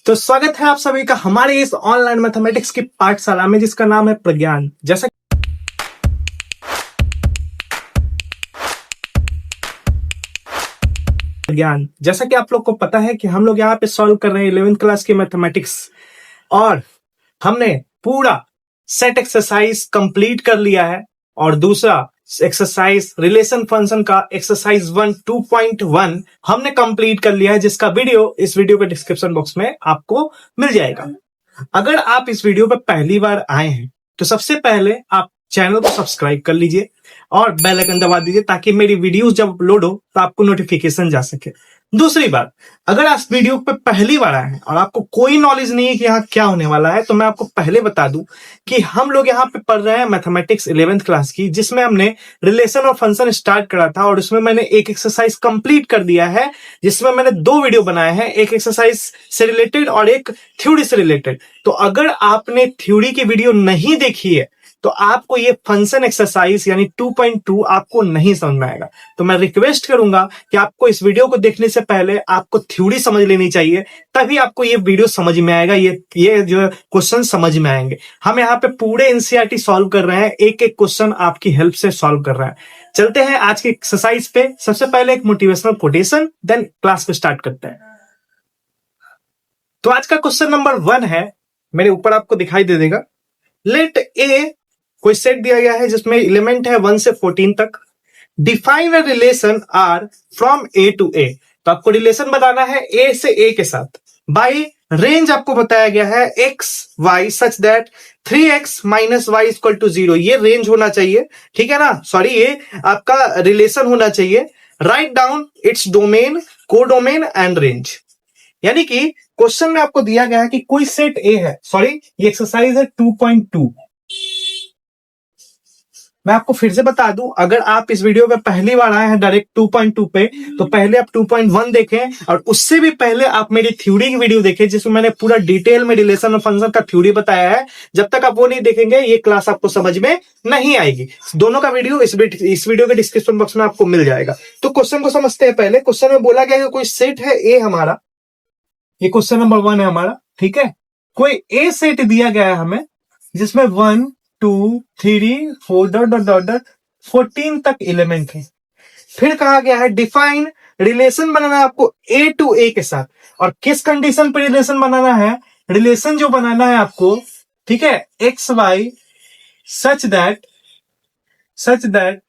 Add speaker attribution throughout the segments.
Speaker 1: तो स्वागत है आप सभी का हमारे इस ऑनलाइन मैथमेटिक्स की पाठशाला में जिसका नाम है प्रज्ञान। जैसा कि आप लोग को पता है कि हम लोग यहाँ पे सॉल्व कर रहे हैं 11th क्लास की मैथमेटिक्स, और हमने पूरा सेट एक्सरसाइज कंप्लीट कर लिया है। और दूसरा एक्सरसाइज रिलेशन फंक्शन का एक्सरसाइज 1 2.1 हमने कंप्लीट कर लिया है, जिसका वीडियो इस वीडियो के डिस्क्रिप्शन बॉक्स में आपको मिल जाएगा। अगर आप इस वीडियो पर पहली बार आए हैं तो सबसे पहले आप चैनल को सब्सक्राइब कर लीजिए और बेल आइकन दबा दीजिए ताकि मेरी वीडियोस जब अपलोड हो तो आपको नोटिफिकेशन जा सके। दूसरी बात, अगर आप वीडियो पे पहली बार आए हैं और आपको कोई नॉलेज नहीं है कि यहाँ क्या होने वाला है, तो मैं आपको पहले बता दूं कि हम लोग यहाँ पे पढ़ रहे हैं मैथमेटिक्स 11th क्लास की, जिसमें हमने रिलेशन और फंक्शन स्टार्ट करा था और उसमें मैंने एक एक्सरसाइज कंप्लीट कर दिया है, जिसमें मैंने 2 वीडियो बनाए हैं, एक एक्सरसाइज से रिलेटेड और एक थ्योरी से रिलेटेड। तो अगर आपने थ्योरी की वीडियो नहीं देखी है तो आपको ये फंक्शन एक्सरसाइज यानी 2.2 आपको नहीं समझ में आएगा। तो मैं रिक्वेस्ट करूंगा कि आपको इस वीडियो को देखने से पहले आपको थ्योरी समझ लेनी चाहिए, तभी आपको ये वीडियो समझ में आएगा, ये जो क्वेश्चन समझ में आएंगे। हम यहाँ पे पूरे एनसीईआरटी सॉल्व कर रहे हैं, एक एक क्वेश्चन आपकी हेल्प से सॉल्व कर रहे हैं। चलते हैं आज की एक्सरसाइज पे। सबसे पहले एक मोटिवेशनल कोटेशन, देन क्लास को स्टार्ट करते हैं। तो आज का क्वेश्चन नंबर 1 है, मेरे ऊपर आपको दिखाई दे देगा। लेट ए, कोई सेट दिया गया है जिसमें एलिमेंट है 1 से 14 तक। Define a relation R from A to A. तो आपको रिलेशन बताना है ए से ए के साथ। बाई रेंज आपको बताया गया है X Y such that 3x minus Y equal to 0। ये रेंज होना चाहिए, ठीक है ना, सॉरी ये आपका रिलेशन होना चाहिए। Write down its domain, codomain and range. यानी कि क्वेश्चन में आपको दिया गया है कि कोई सेट ए है, सॉरी ये एक्सरसाइज है 2.2। मैं आपको फिर से बता दूं, अगर आप इस वीडियो पे पहली बार आए हैं डायरेक्ट 2.2 पे, तो पहले आप 2.1 देखें और उससे भी पहले आप मेरी थ्योरी की वीडियो देखें जिसमें मैंने पूरा डिटेल में रिलेशन और फंक्शन का थ्योरी बताया है। जब तक आप वो नहीं देखेंगे ये क्लास आपको समझ में नहीं आएगी। दोनों का वीडियो इस वीडियो के डिस्क्रिप्शन बॉक्स में आपको मिल जाएगा। तो क्वेश्चन को समझते हैं। पहले क्वेश्चन में बोला गया है कोई सेट है ए हमारा, ये क्वेश्चन नंबर 1 है हमारा, ठीक है। कोई ए सेट दिया गया है हमें जिसमें 1 2 3 4 डॉट डॉट डॉट डॉट 14 तक एलिमेंट है। फिर कहा गया है डिफाइन रिलेशन बनाना है आपको ए टू ए के साथ। और किस कंडीशन पे रिलेशन बनाना है? रिलेशन जो बनाना है आपको, ठीक है, X Y such that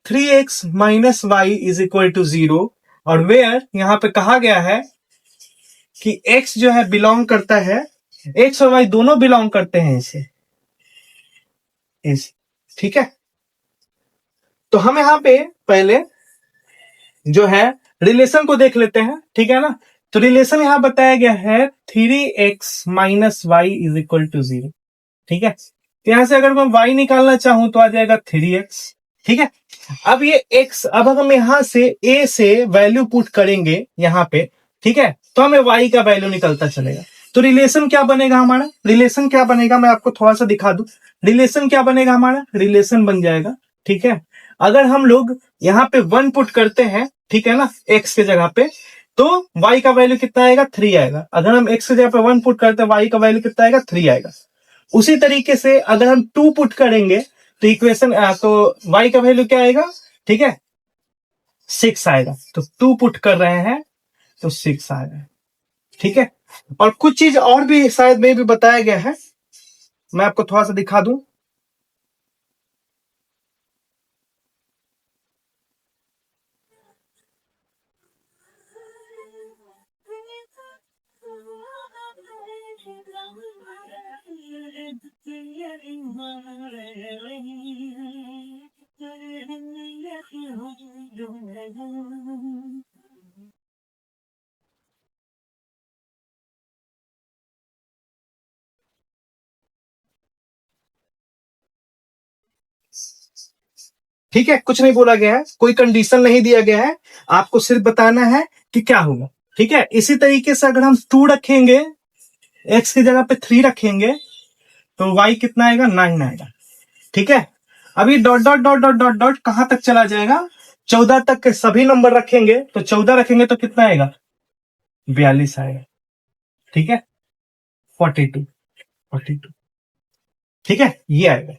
Speaker 1: 3x minus Y is equal to 0। और वेयर यहां पे कहा गया है कि x जो है बिलोंग करता है, x और y दोनों बिलोंग करते हैं इसे, ठीक है। तो हम यहां पे पहले जो है रिलेशन को देख लेते हैं, ठीक है ना। तो रिलेशन यहां बताया गया है 3x minus Y is equal to 0, ठीक है। तो यहां से अगर मैं y निकालना चाहूं तो आ जाएगा 3x, ठीक है। अब ये x, अब हम यहां से a से वैल्यू पुट करेंगे यहां पे, ठीक है, तो हमें y का वैल्यू निकलता चलेगा। तो रिलेशन क्या बनेगा हमारा? रिलेशन क्या बनेगा मैं आपको थोड़ा सा दिखा दूं। रिलेशन क्या बनेगा हमारा? रिलेशन बन जाएगा, ठीक है। अगर हम लोग यहाँ पे 1 पुट करते हैं, ठीक है ना, x के जगह पे, तो y का वैल्यू कितना आएगा? 3 आएगा। अगर हम x के जगह पे 1 पुट करते हैं, y का वैल्यू कितना आएगा? 3 आएगा। उसी तरीके से अगर हम 2 पुट करेंगे तो इक्वेशन तो y का वैल्यू क्या आएगा? ठीक है, 6 आएगा। तो 2 पुट कर रहे हैं तो 6 आएगा, ठीक है। और कुछ चीज और भी शायद में भी बताया गया है, मैं आपको थोड़ा सा दिखा दूं। ठीक है, कुछ नहीं बोला गया है, कोई कंडीशन नहीं दिया गया है, आपको सिर्फ बताना है कि क्या होगा, ठीक है। इसी तरीके से अगर हम 2 रखेंगे, x की जगह पे 3 रखेंगे, तो y कितना आएगा? 9 आएगा, ठीक है। अभी dot dot dot dot dot dot कहां तक चला जाएगा? 14 तक के सभी नंबर रखेंगे, तो 14 रखेंगे तो कितना आएगा? 42 आएगा, ठीक है। 42 42, ठीक है, ये आएगा।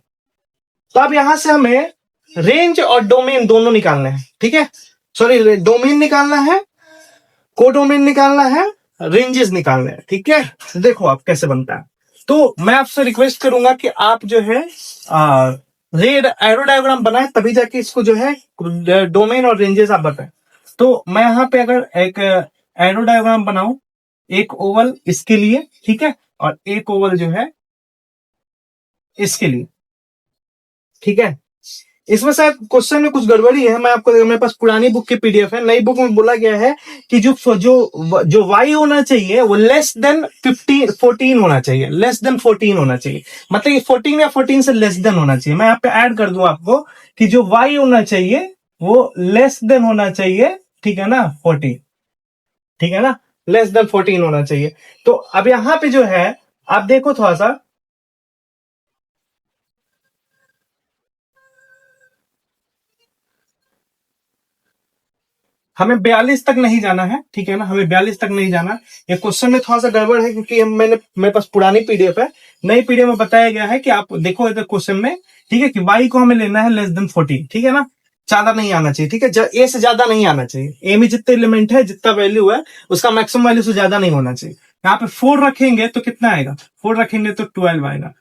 Speaker 1: तो अब यहां से हमें रेंज और डोमेन दोनों निकालना है, ठीक है, सॉरी डोमेन निकालना है, कोडोमेन निकालना है, रेंजेस निकालने हैं, ठीक है। देखो आप कैसे बनता है। तो मैं आपसे रिक्वेस्ट करूंगा कि आप जो है रेड एरो डायग्राम बनाए, तभी जाके इसको जो है डोमेन और रेंजेस आप बताएं। तो मैं यहाँ पे अगर एक एरो डायग्राम बनाऊं, एक ओवल इसके लिए, ठीक है, और एक ओवल जो है इसके लिए, ठीक है। इसमें शायद क्वेश्चन में कुछ गड़बड़ी है, मैं आपको, मेरे पास पुरानी बुक की पीडीएफ है, नई बुक में बोला गया है कि जो जो जो वाई होना चाहिए वो लेस देन 14 होना चाहिए, लेस देन 14 होना चाहिए, मतलब ये 14 या 14 से लेस देन होना चाहिए। मैं यहाँ पे ऐड कर दूं आपको कि जो वाई होना चाहिए वो लेस देन होना चाहिए, ठीक है ना, 14, ठीक है ना, लेस देन 14 होना चाहिए। तो अब यहां पे जो है आप देखो थोड़ा सा, हमें 42 तक नहीं जाना है, ठीक है ना, हमें 42 तक नहीं जाना। ये क्वेश्चन में थोड़ा सा गड़बड़ है क्योंकि मेरे पास पुरानी पीडीएफ है, नई पीडीएफ में बताया गया है कि आप देखो इधर क्वेश्चन में, ठीक है, कि वाई को हमें लेना है लेस देन 14, ठीक है ना, ज्यादा नहीं आना चाहिए, ठीक है, ए से ज्यादा नहीं आना चाहिए, ए में जितने एलिमेंट है, जितना वैल्यू है, उसका मैक्सिमम वैल्यू से ज्यादा नहीं होना चाहिए। यहाँ पे 4 रखेंगे तो कितना आएगा, 4 रखेंगे तो 12 आएगा।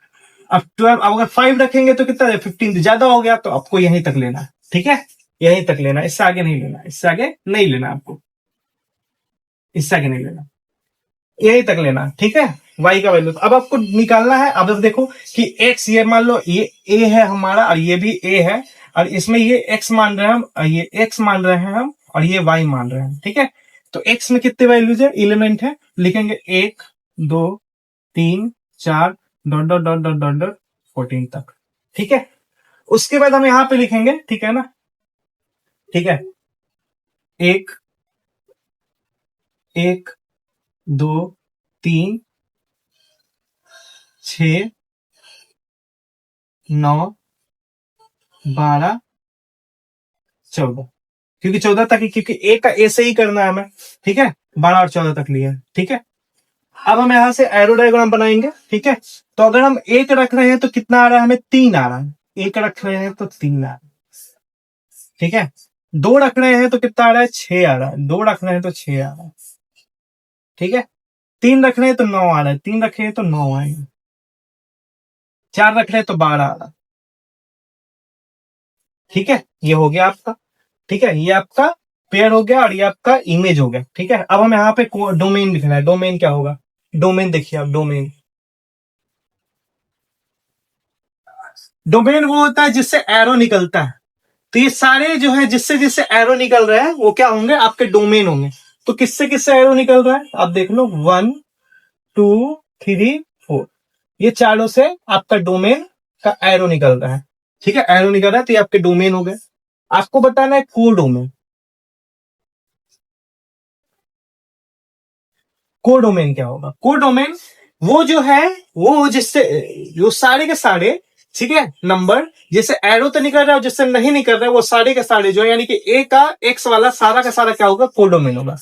Speaker 1: अब 12, अब अगर 5 रखेंगे तो कितना, 15 ज्यादा हो गया, तो आपको यहीं तक लेना है, ठीक है, यहीं तक लेना, इससे आगे नहीं लेना, इससे आगे नहीं लेना आपको, इससे आगे नहीं लेना, यहीं तक लेना, ठीक है। y का वैल्यू अब आपको निकालना है। अब देखो कि x, ये मान लो ये a है हमारा और ये भी a है, और इसमें ये x मान रहे हैं हम, ये x मान रहे हैं हम, और ये y मान रहे हैं, ठीक है। तो x में कितने वैल्यूज है, एलिमेंट है, लिखेंगे 1 2 3 4 dot dot dot dot dot dot 14 तक, ठीक है। उसके बाद हम यहां पे लिखेंगे, ठीक है ना, ठीक है, 1 1 2 3 6 9 12 14, क्योंकि 14 तक ही, क्योंकि ए का ए से ही करना है हमें, ठीक है, 12 और 14 तक लिया है, ठीक है। अब हम यहां से एरो डायग्राम बनाएंगे, ठीक है। तो अगर हम 1 रख रहे हैं तो कितना आ रहा है, हमें 3 आ रहा है, 1 रख रहे हैं तो 3 आ रहा है, ठीक है। 2 रख रहे हैं तो कितना आ रहा है, 6 आ रहा है, 2 रख रहे हैं तो 6 आ रहा है, ठीक है। 3 रख रहे हैं तो 9 आ रहा है, 3 रख रहे हैं तो 9 आएगा, 4 रख रहे हैं तो 12 आ रहा है, ठीक है। ये हो गया आपका, ठीक है, ये आपका पेयर हो गया और ये आपका इमेज हो गया, ठीक है। अब हम यहाँ पे डोमेन लिखना है, डोमेन क्या होगा, डोमेन देखिए आप, डोमेन, डोमेन वो होता है जिससे एरो निकलता है। तो ये सारे जो है जिससे जिससे एरो निकल रहा है वो क्या होंगे, आपके डोमेन होंगे। तो किससे किससे एरो निकल रहा है, आप देख लो, 1 2 3 4, ये चारों से आपका डोमेन का एरो निकल रहा है, ठीक है, एरो निकल रहा है, तो ये आपके डोमेन हो गए। आपको बताना है कोडोमेन, कोडोमेन क्या होगा, कोडोमेन वो जो है, वो जिससे जो सारे के सारे, ठीक है, नंबर जैसे एरो तो निकल रहा है, जिससे नहीं निकल रहा है, वो सारे के सारे जो है, यानी कि ए का एक्स वाला सारा का सारा क्या होगा, कोडोमेन होगा।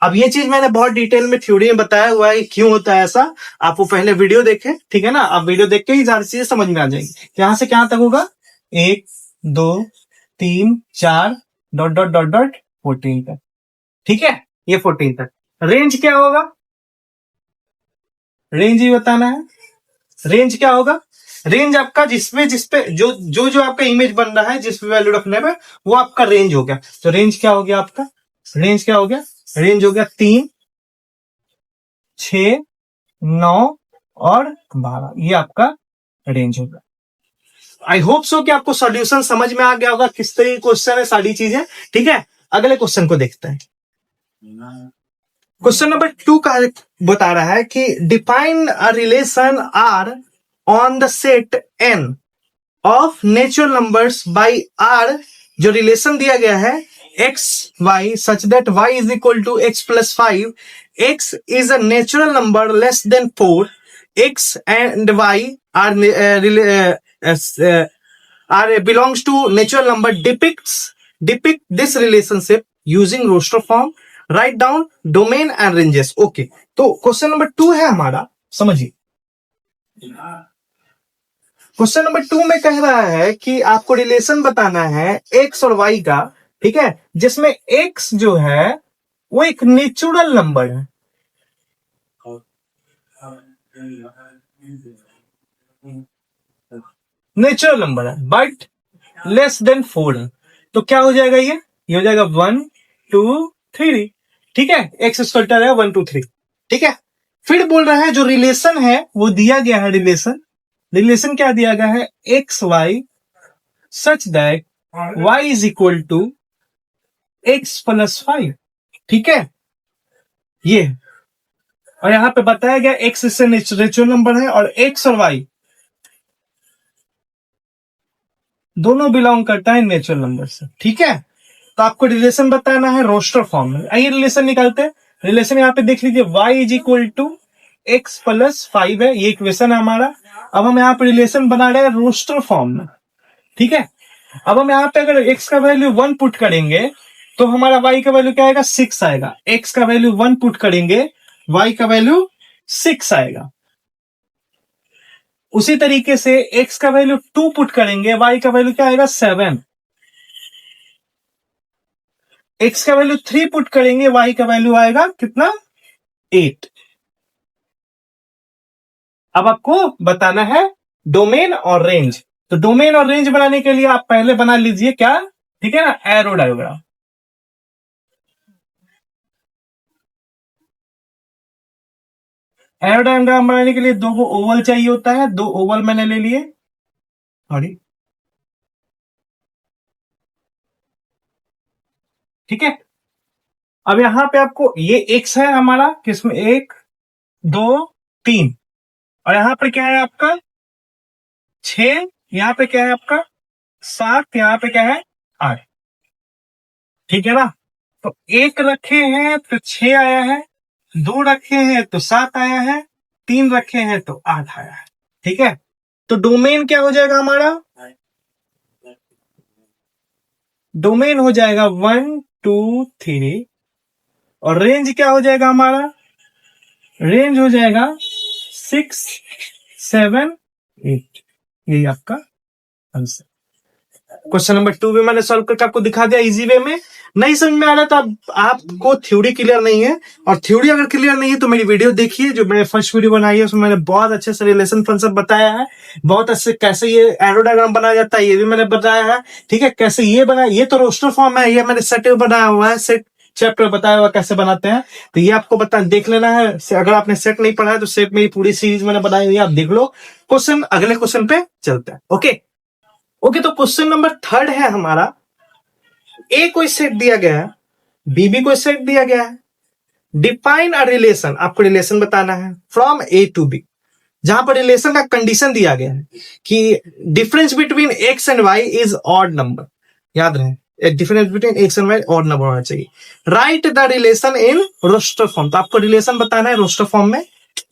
Speaker 1: अब ये चीज मैंने बहुत डिटेल में थ्योरी में बताया हुआ है क्यों होता है ऐसा, आप वो पहले वीडियो देखें, ठीक है ना, आप वीडियो देख के ही सारी चीजें समझ में आ जाएगी। यहां से कहां तक होगा, 1 2 3 4 डॉट डॉट डॉट डॉट 14 तक, ठीक है, ये 14 तक। रेंज क्या होगा, रेंज ही बताना है, रेंज क्या होगा, रेंज आपका जिसपे जिसपे जो जो जो आपका इमेज बन रहा है, जिस वैल्यू रखने में, वो आपका रेंज हो गया। तो रेंज क्या हो गया आपका, रेंज क्या हो गया, रेंज हो गया 3 6 9 और 12, ये आपका रेंज होगा। आई होप सो कि आपको सॉल्यूशन समझ में आ गया होगा, किस तरह की क्वेश्चन है, सारी चीजें, ठीक है। अगले क्वेश्चन को देखते हैं। क्वेश्चन नंबर 2 का बता रहा है कि define a relation R on the set N of natural numbers by R. जो रिलेशन दिया गया है X Y such that Y is equal to X plus 5, X is a natural number less than 4, X and Y are belongs to natural number, depict this relationship using roster form write down domain and ranges. Okay, तो question number 2 है हमारा, समझिए। Question number 2 में कह रहा है कि आपको रिलेशन बताना है एक्स और वाई का, ठीक है, जिसमें एक्स जो है वो एक नेचुरल नंबर है, नेचुरल नंबर है बट लेस देन 4 है। तो क्या हो जाएगा, ये हो जाएगा 1 2 3, ठीक है, एक्स स्क्वायर है 1 2 3, ठीक है। फिर बोल रहा है जो रिलेशन है वो दिया गया है, रिलेशन क्या दिया गया है, X Y such that Y is equal to X plus 5, ठीक है, ये। और यहां पे बताया गया एक्स इससे नेचुरल नंबर है और एक्स और वाई दोनों बिलोंग करता है नेचुरल नंबर से, ठीक है। तो आपको रिलेशन बताना है रोस्टर फॉर्म में। आइए रिलेशन निकालते हैं। रिलेशन यहाँ पे देख लीजिए, y is equal to X plus 5 है, ये इक्वेशन है हमारा। अब हम यहाँ पे रिलेशन बना रहे हैं रोस्टर फॉर्म में, ठीक है। अब हम यहाँ पे अगर x का वैल्यू 1 पुट करेंगे तो हमारा y का वैल्यू क्या आएगा, 6 आएगा। x का वैल्यू 1 पुट करेंगे, y का वैल्यू 6 आएगा। उसी तरीके से x का वैल्यू 2 पुट करेंगे, y का वैल्यू क्या आएगा, 7। x का वैल्यू 3 पुट करेंगे, y का वैल्यू आएगा कितना, 8। अब आपको बताना है डोमेन और रेंज। तो डोमेन और रेंज बनाने के लिए आप पहले बना लीजिए क्या, ठीक है ना, एरो डायग्राम। एरो डायग्राम बनाने के लिए 2 ओवल चाहिए होता है, 2 ओवल मैंने ले लिए, सॉरी, ठीक है। अब यहां पे आपको ये एक्स है हमारा, किसमें 1 2 3, और यहां पर क्या है आपका 6, यहां पे क्या है आपका 7, यहां पे क्या है 8, ठीक है ना। तो 1 रखे हैं तो 6 आया है, 2 रखे हैं तो 7 आया है, 3 रखे हैं तो 8 आया है, ठीक है। तो डोमेन क्या हो जाएगा हमारा, डोमेन हो जाएगा 1 2 3, और रेंज क्या हो जाएगा हमारा, रेंज हो जाएगा 6 7 8। यही आपका आंसर। क्वेश्चन नंबर 2 भी मैंने सॉल्व करके आपको दिखा दिया इजी वे में। नहीं समझ में आ रहा तो आपको थ्योरी क्लियर नहीं है, और थ्योरी अगर क्लियर नहीं है तो मेरी वीडियो देखिए, जो मैंने फर्स्ट वीडियो बनाई है उसमें मैंने बहुत अच्छे से रिलेशन फंक्शन बताया है, बहुत अच्छे कैसे ये एरो डायग्राम बनाया जाता है ये भी मैंने बताया है, ठीक है। कैसे ये बनाया, ये तो रोस्टर फॉर्म है, ये मैंने सेट बनाया हुआ है, सेट चैप्टर बताया हुआ कैसे बनाते हैं, तो ये आपको देख लेना है। अगर आपने सेट नहीं पढ़ा है तो सेट मेरी पूरी सीरीज मैंने बनाई हुई है, आप देख लो। क्वेश्चन, अगले क्वेश्चन पे चलते हैं। ओके, तो क्वेश्चन नंबर 3 है हमारा, ए कोई सेट दिया गया है, बी भी कोई सेट दिया गया है, डिफाइन अ रिलेशन, आपको रिलेशन बताना है फ्रॉम ए टू बी, जहां पर रिलेशन का कंडीशन दिया गया है कि difference between X and Y is odd number, याद रहे, एक difference between X and Y odd number होना चाहिए। Write the relation in roster form, तो आपको रिलेशन बताना है रोस्टर फॉर्म में।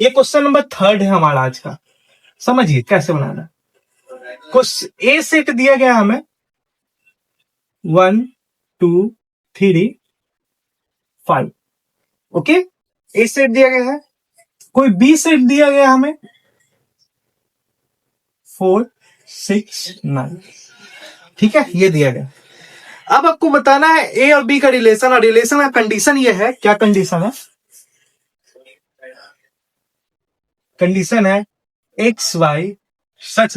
Speaker 1: ये क्वेश्चन नंबर 3 है हमारा आज का, समझिए कैसे बनाना। कुछ ए सेट दिया गया हमें 1 2 3 5, ओके, ए सेट दिया गया है। कोई बी सेट दिया गया हमें 4 6 9, ठीक है, ये दिया गया। अब आपको बताना है ए और बी का रिलेशन, और रिलेशन का कंडीशन ये है, क्या कंडीशन है, कंडीशन है X Y such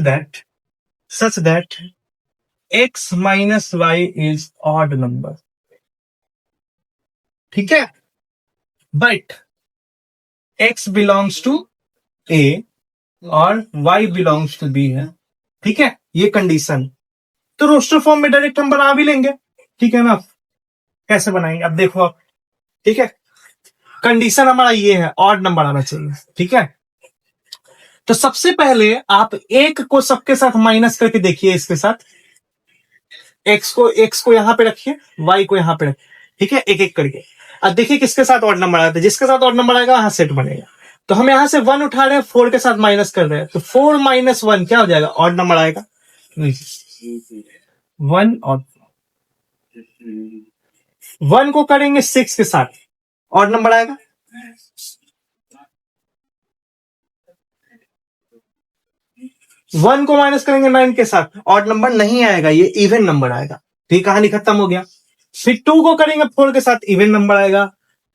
Speaker 1: that X minus Y is odd number, ठीक है, but X belongs to A और y बिलोंग्स टू बी है, ठीक है, ये कंडीशन। तो रोस्टर फॉर्म में डायरेक्ट हम बना भी लेंगे, ठीक है ना। कैसे बनाएंगे अब देखो आप, ठीक है। कंडीशन हमारा ये है, ऑड नंबर आना चाहिए, ठीक है। तो सबसे पहले आप एक को सबके साथ माइनस करके देखिए, इसके साथ एक्स को यहां पे रखिए, y को यहां पे रखिए, ठीक है, एक एक करके। अब देखिए किसके साथ ऑड नंबर आता है, जिसके साथ ऑड नंबर आएगा वहां सेट बनेगा। तो हम यहां से 1 उठा रहे हैं, 4 के साथ माइनस कर रहे हैं, तो 4 माइनस 1 क्या हो जाएगा, ऑड नंबर आएगा, 1 और 1 को करेंगे 6 के साथ, ऑड नंबर आएगा। वन को माइनस करेंगे 9 के साथ, ऑड नंबर नहीं आएगा, ये इवन नंबर आएगा। तो ये कहानी खत्म हो गया। फिर 2 को करेंगे 4 के साथ, इवन नंबर आएगा।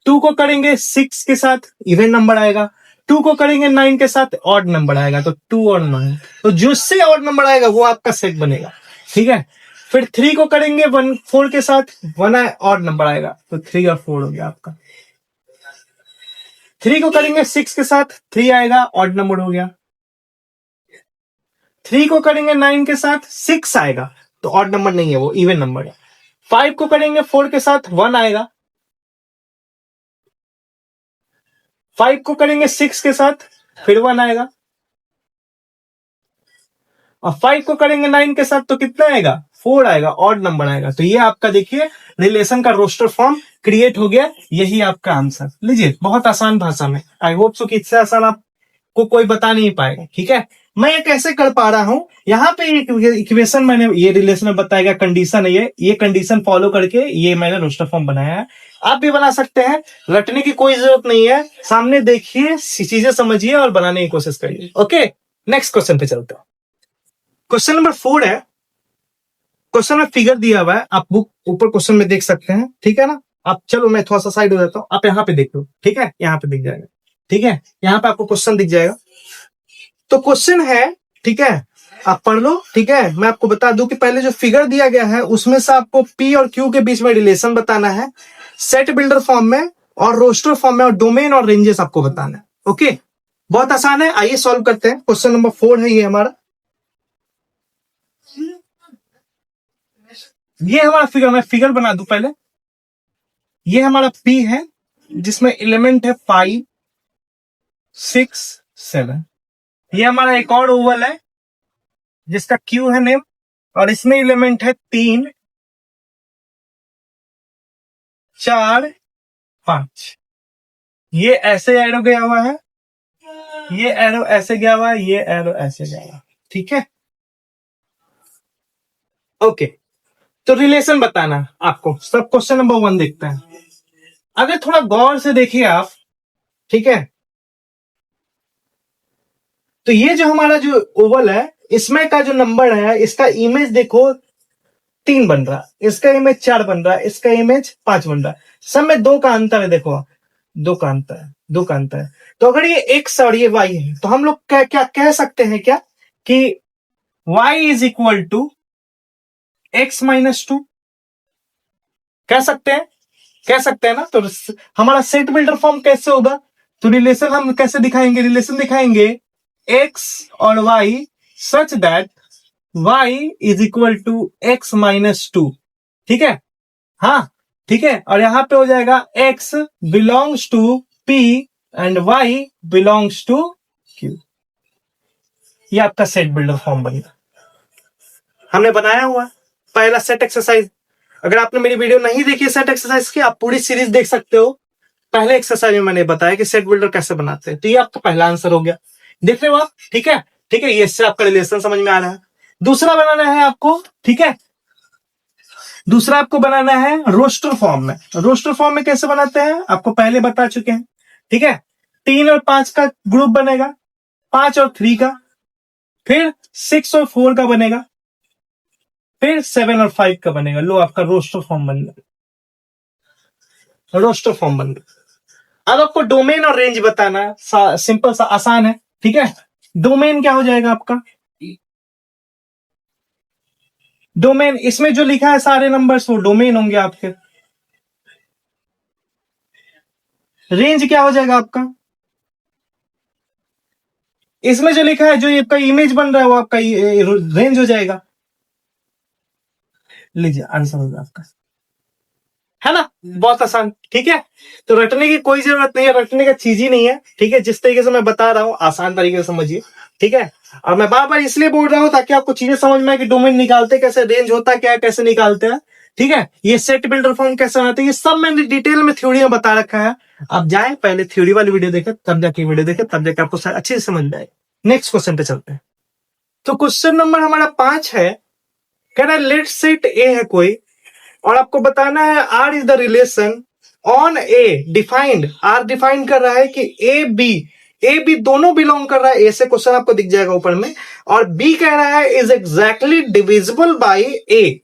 Speaker 1: 2 को करेंगे 6 के साथ, इवन नंबर आएगा। 2 को करेंगे 9 के साथ, ऑड नंबर आएगा। तो 2 और 9, तो जिससे ऑड नंबर आएगा वो आपका सेट बनेगा, ठीक है। फिर 3 को करेंगे 4 के साथ, 1 ऑड नंबर आएगा, तो 3 और 4 हो गया आपका। 3 को करेंगे 6 के साथ, 3 आएगा, ऑड नंबर हो गया। 3 को करेंगे 9 के साथ, 6 आएगा, तो ऑड नंबर नहीं है, वो इवन नंबर है। 5 को करेंगे 4 के साथ, 1 आएगा। 5 को करेंगे 6 के साथ, फिर 1 आएगा। और 5 को करेंगे 9 के साथ, तो कितना आएगा, 4 आएगा, ऑड नंबर आएगा। तो ये आपका देखिए रिलेशन का रोस्टर फॉर्म क्रिएट हो गया। यही आपका आंसर। लीजिए, बहुत आसान भाषा में, आई होप सो कि इससे आसान आपको कोई बता नहीं पाएगा, ठीक है। मैं ये कैसे कर पा रहा हूं, यहाँ पे इक्वेशन मैंने, ये रिलेशन में बताएगा, कंडीशन है ये कंडीशन फॉलो करके ये मैंने रोस्टर फॉर्म बनाया है। आप भी बना सकते हैं, रटने की कोई जरूरत नहीं है। सामने देखिए, चीजें समझिए और बनाने की कोशिश करिए। ओके, नेक्स्ट क्वेश्चन पे चलते हैं। क्वेश्चन नंबर 4 है। क्वेश्चन में फिगर दिया हुआ है, आप बुक ऊपर क्वेश्चन में देख सकते हैं, ठीक है ना। आप चलो मैं थोड़ा सा साइड हो जाता हूं, आप यहाँ पे देख लो, ठीक है, यहाँ पे दिख जाएगा, ठीक है, यहाँ पे आपको क्वेश्चन दिख जाएगा। तो क्वेश्चन है, ठीक है, आप पढ़ लो, ठीक है। मैं आपको बता दूं कि पहले जो फिगर दिया गया है उसमें से आपको पी और क्यू के बीच में रिलेशन बताना है, सेट बिल्डर फॉर्म में और रोस्टर फॉर्म में, और डोमेन और रेंजेस आपको बताना है। ओके, बहुत आसान है, आइए सॉल्व करते हैं। क्वेश्चन नंबर 4 है ये हमारा। ये हमारा फिगर, मैं फिगर बना दूं पहले। ये हमारा पी है जिसमें एलिमेंट है 5, 6, 7। ये हमारा एक और ओवल है जिसका क्यू है नेम, और इसमें एलिमेंट है 3, 4, 5। ये ऐसे एरो गया हुआ है, ये एरो ऐसे गया हुआ है, ये एरो ऐसे गया हुआ है, ठीक है। ओके, तो रिलेशन बताना आपको। सब क्वेश्चन नंबर 1 देखते हैं। अगर थोड़ा गौर से देखिए आप, ठीक है, तो ये जो हमारा जो ओवल है, इसमें का जो नंबर है, इसका इमेज देखो 3 बन रहा, इसका इमेज 4 बन रहा, इसका इमेज 5 बन रहा। सब में 2 का अंतर है, देखो 2 का अंतर है, 2 का अंतर है। तो अगर ये x और ये y है, तो हम लोग क्या कह सकते हैं क्या, कि y is equal to x minus 2, कह सकते हैं, कह सकते हैं ना। तो हमारा सेट बिल्डर फॉर्म कैसे होगा, तो रिलेशन हम कैसे दिखाएंगे, रिलेशन दिखाएंगे x और y such that y is equal to x minus 2, ठीक है, हाँ, ठीक है। और यहां पे हो जाएगा x belongs to p and y belongs to q। ये आपका सेट बिल्डर फॉर्म बनेगा, हमने बनाया हुआ पहला सेट एक्सरसाइज। अगर आपने मेरी वीडियो नहीं देखी सेट एक्सरसाइज की, आप पूरी सीरीज देख सकते हो। पहले एक्सरसाइज में मैंने बताया कि सेट बिल्डर कैसे बनाते हैं। तो ये आपका पहला आंसर हो गया, देख रहे हो आप, ठीक है, ठीक है। ये इससे आपका रिलेशन समझ में आ रहा है। दूसरा बनाना है आपको, ठीक है, दूसरा आपको बनाना है रोस्टर फॉर्म में। रोस्टर फॉर्म में कैसे बनाते हैं आपको पहले बता चुके हैं, ठीक है। 3 और 5 का ग्रुप बनेगा, 5 और 3 का, फिर 6 और 4 का बनेगा, फिर 7 और 5 का बनेगा। लो, आपका रोस्टर फॉर्म बन गया, रोस्टर फॉर्म बन गया। अब आपको डोमेन और रेंज बताना है, सिंपल सा, आसान है, ठीक है। डोमेन क्या हो जाएगा आपका, डोमेन इसमें जो लिखा है सारे नंबर्स वो डोमेन होंगे आपके। रेंज क्या हो जाएगा आपका, इसमें जो लिखा है, जो आपका इमेज बन रहा है वो आपका रेंज हो जाएगा। लीजिए, आंसर होगा आपका, है ना, बहुत आसान, ठीक है। तो रटने की कोई जरूरत नहीं है, रटने का चीज ही नहीं है, ठीक है। जिस तरीके से मैं बता रहा हूं आसान तरीके से समझिए, ठीक है। और मैं बार बार इसलिए बोल रहा हूं ताकि आपको चीजें समझ में आए कि डोमेन निकालते कैसे, रेंज होता क्या, कैसे निकालते हैं, ठीक है। ये सेट बिल्डर फॉर्म कैसे बनाते हैं, ये सब मैंने डिटेल में थ्योरी में बता रखा है। आप जाए पहले थ्योरी वाली वीडियो देखें, तब जाके वीडियो देखें, तब जाके आपको अच्छे से समझ में आए। नेक्स्ट क्वेश्चन पे चलते हैं। तो क्वेश्चन नंबर हमारा 5 है, कह रहा है लेट सेट ए है कोई, और आपको बताना है R is the relation on A defined, R defined कर रहा है कि ए बी दोनों बिलोंग कर रहा है, ए से क्वेश्चन आपको दिख जाएगा ऊपर में, और बी कह रहा है इज एग्जैक्टली डिविजिबल बाय ए।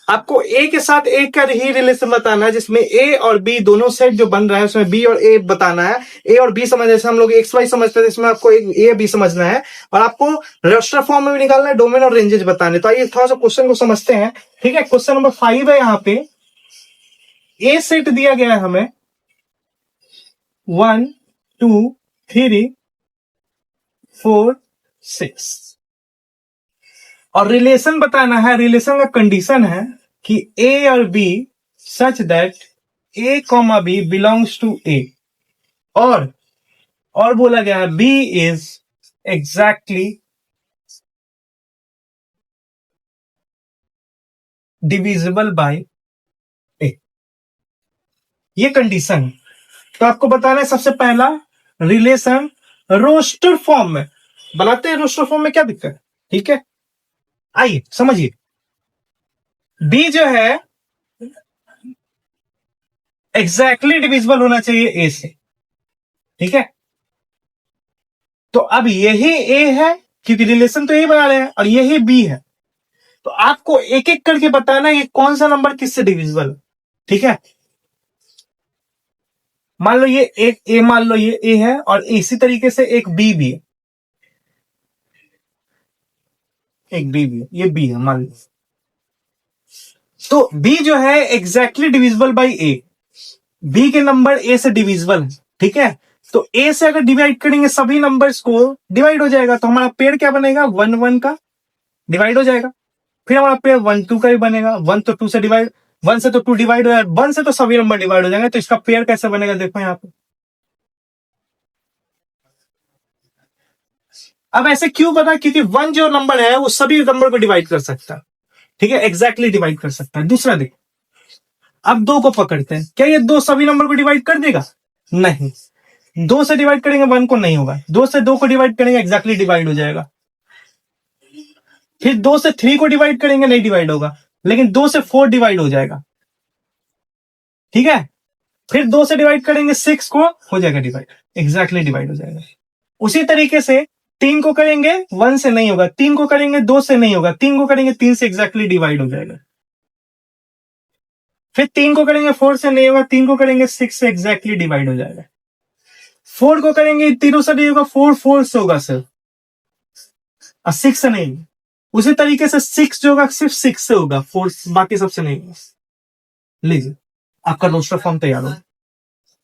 Speaker 1: आपको ए के साथ ए का ही रिलेशन बताना है, जिसमें ए और बी दोनों सेट जो बन रहा है उसमें बी और ए बताना है। ए और बी समझ, जैसे हम लोग एक्स वाई समझते थे, इसमें आपको ए बी समझना है, और आपको रजिस्टर फॉर्म में भी निकालना है, डोमेन और रेंजेस बताने। तो आइए थोड़ा सा क्वेश्चन को समझते हैं। ठीक है, क्वेश्चन नंबर 5 है। यहाँ पे ए सेट दिया गया है हमें 1 2 3 4 6, और रिलेशन बताना है। रिलेशन का कंडीशन है कि ए और B such that A comma B belongs to A, और बोला गया है B is exactly divisible by A. ये कंडीशन है। तो आपको बताना है सबसे पहला रिलेशन रोस्टर फॉर्म में बनाते हैं। रोस्टर फॉर्म में क्या दिक्कत है? ठीक है, आइए समझिए। बी जो है एग्जैक्टली डिविजिबल होना चाहिए ए से। ठीक है, तो अब यही ए है, क्योंकि रिलेशन तो ए बना रहे हैं, और यही बी है। तो आपको एक एक करके बताना है कि कौन सा नंबर किससे डिविजिबल है। ठीक है, मान लो ये एक ए, मान लो ये ए है, और इसी तरीके से एक बी भी है, एक बी भी है, ये बी है मान लो। तो बी जो है exactly divisible by A, B के नंबर ए से डिविजिबल है। ठीक है, तो ए से अगर डिवाइड करेंगे सभी नंबर्स को, डिवाइड हो जाएगा, तो हमारा पेड़ क्या बनेगा? 1 1 का डिवाइड हो जाएगा। फिर हमारा पेड़ 1 2 का भी बनेगा। 1 तो 2 से डिवाइड, 1 से तो 2 डिवाइड हो जाएगा, 1 से तो सभी नंबर डिवाइड हो जाएंगे। तो इसका पेयर कैसे बनेगा देखो यहाँ पे। अब ऐसे क्यों बना? क्योंकि 1 जो नंबर है वो सभी नंबर को डिवाइड कर सकता है। ठीक है, एग्जैक्टली डिवाइड कर सकता है। दूसरा देखो, अब 2 को पकड़ते हैं, क्या ये 2 सभी नंबर को डिवाइड कर देगा? नहीं। 2 से डिवाइड करेंगे 1 को, नहीं होगा। 2 से 2 को डिवाइड करेंगे, एग्जैक्टली डिवाइड हो जाएगा। फिर 2 से 3 को डिवाइड करेंगे, नहीं डिवाइड होगा। लेकिन 2 से 4 डिवाइड हो जाएगा। ठीक है, फिर 2 से डिवाइड करेंगे 6 को, हो जाएगा डिवाइड, एग्जैक्टली डिवाइड हो जाएगा। उसी तरीके से 3 को करेंगे 1 से नहीं होगा, 3 को करेंगे 2 से नहीं होगा, 3 को करेंगे 3 से एग्जैक्टली डिवाइड हो जाएगा। फिर 3 को करेंगे 4 से नहीं होगा, 3 को करेंगे 6 से एग्जैक्टली डिवाइड हो जाएगा। 4 को करेंगे तीनों से नहीं होगा, 4 4 से होगा सिर्फ, और 6 से नहीं। उसी तरीके से 6 जो होगा सिर्फ 6 से होगा, 4 बाकी सबसे नहीं होगा। लीजिए, आपका रोस्टर फॉर्म तैयार हो।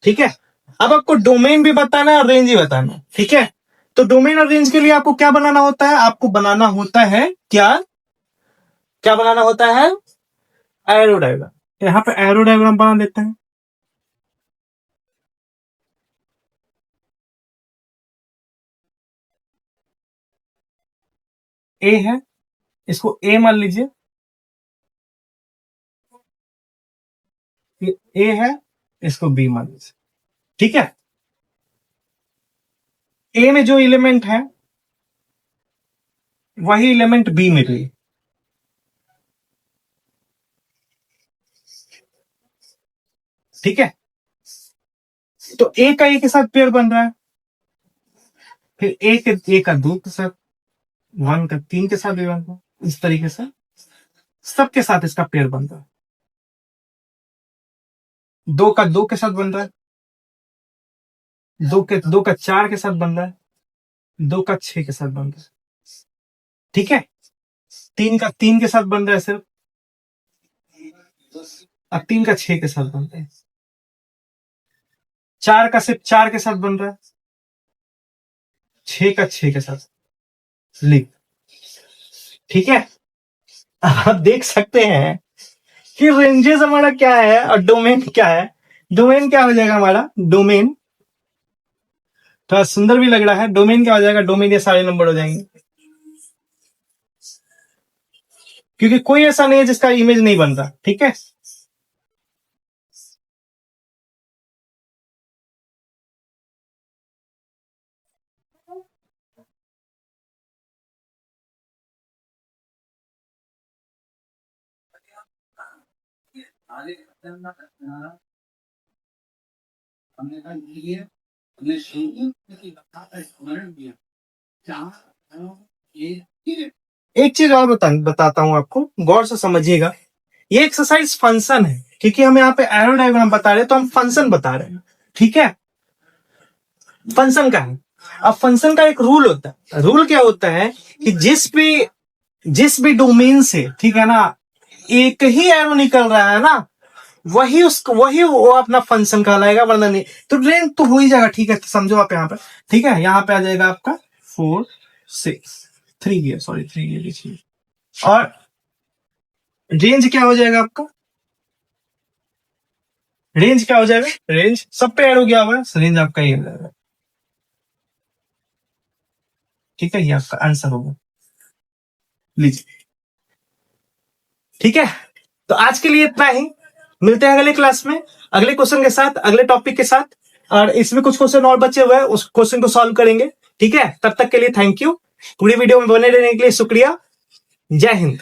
Speaker 1: ठीक है, अब आपको डोमेन भी बताना है और रेंज भी बताना है। ठीक है, तो डोमेन और रेंज के लिए आपको क्या बनाना होता है? आपको बनाना होता है क्या? क्या बनाना होता है? Arrow diagram. यहां पे एरो डायग्राम बना देते हैं। ए है, इसको ए मान लीजिए, ये ए है, इसको बी मान लीजिए। ठीक है, ए में जो एलिमेंट है वही एलिमेंट बी में भी। ठीक है, तो ए का ए के साथ पेयर बन रहा है, फिर ए का 2 के साथ, 1 का 3 के साथ भी बन रहा है। इस तरीके से सबके साथ इसका पेयर बन रहा है। 2 का 2 के साथ बन रहा है, 2 का 4 के साथ बन रहा है, 2 का 6 के साथ बन रहा है। ठीक है, 3 का 3 के साथ बन रहा है सिर्फ, अब 3 का 6 के साथ बन रहा है। 4 का सिर्फ 4 के साथ बन रहा है, 6 का 6 के साथ। लिख। ठीक है, आप देख सकते हैं कि रेंजेस हमारा क्या है और डोमेन क्या है। डोमेन क्या हो जाएगा हमारा? डोमेन थोड़ा सुंदर भी लग रहा है। डोमेन क्या हो जाएगा? डोमेन ये सारे नंबर हो जाएंगे, क्योंकि कोई ऐसा नहीं है जिसका इमेज नहीं बन रहा। ठीक है, एक चीज और बताता हूं आपको, गौर से समझिएगा। ये एक्सरसाइज फंक्शन है, क्योंकि हम यहाँ पे एरो डायग्राम बता रहे हैं तो हम फंक्शन बता रहे हैं, ठीक है। फंक्शन का है। अब फंक्शन का एक रूल होता है। रूल क्या होता है कि जिस भी डोमेन से, ठीक है ना, एक ही एरो निकल रहा है ना, वही वो अपना फंक्शन कहलाएगा, वरना नहीं। तो रेंज तो हो ही जाएगा, ठीक है। तो समझो आप यहाँ पे, ठीक है, यहाँ पे आ जाएगा आपका 4 6 3 गियर, सॉरी 3 गियर लिखिए। और रेंज क्या हो जाएगा आपका? रेंज क्या हो जाएगा? रेंज सब पे एरो गया हुआ है, रेंज आपका ये हो जाएगा, ठीक है। ये आपका आंसर होगा, लीजिए, ठीक है। तो आज के लिए इतना ही। मिलते हैं अगले क्लास में, अगले क्वेश्चन के साथ, अगले टॉपिक के साथ। और इसमें कुछ क्वेश्चन और बचे हुए हैं, उस क्वेश्चन को सॉल्व करेंगे, ठीक है। तब तक के लिए थैंक यू। पूरी वीडियो में बने रहने के लिए शुक्रिया। जय हिंद।